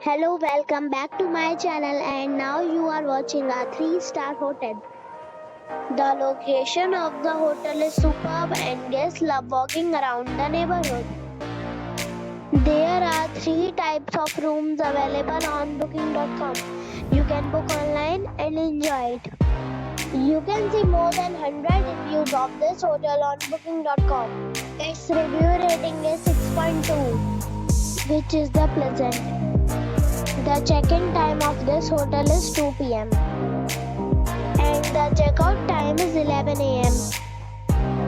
Hello, welcome back to my channel, and now you are watching a 3-star hotel. The location of the hotel is superb and guests love walking around the neighborhood. There are 3 types of rooms available on booking.com. You can book online and enjoy it. You can see more than 100 reviews of this hotel on booking.com. Its review rating is 6.2, which is the pleasant. The check-in time of this hotel is 2 p.m. and the check-out time is 11 a.m.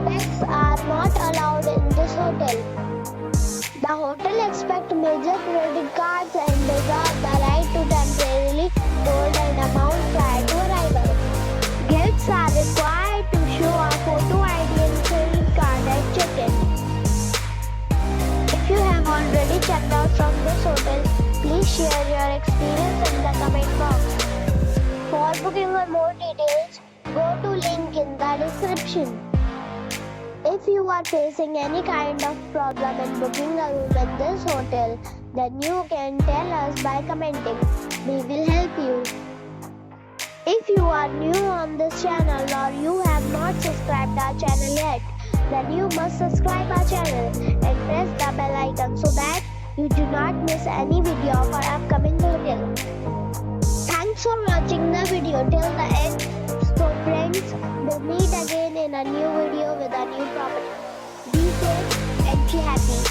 Pets are not allowed in this hotel. The hotel accepts major credit cards and reserves the right to temporarily hold an amount prior to arrival. Guests are required to show a photo ID and credit card at check-in. If you have already checked out from this hotel, please share your experience in the comment box. For booking or more details, go to link in the description. If you are facing any kind of problem in booking a room in this hotel, then you can tell us by commenting. We will help you. If you are new on this channel or you have not subscribed our channel yet, then you must subscribe our channel and press the bell icon so that you do not miss any video of our upcoming hotel. Thanks for watching the video till the end. So friends, we'll meet again in a new video with a new property. Be safe and be happy.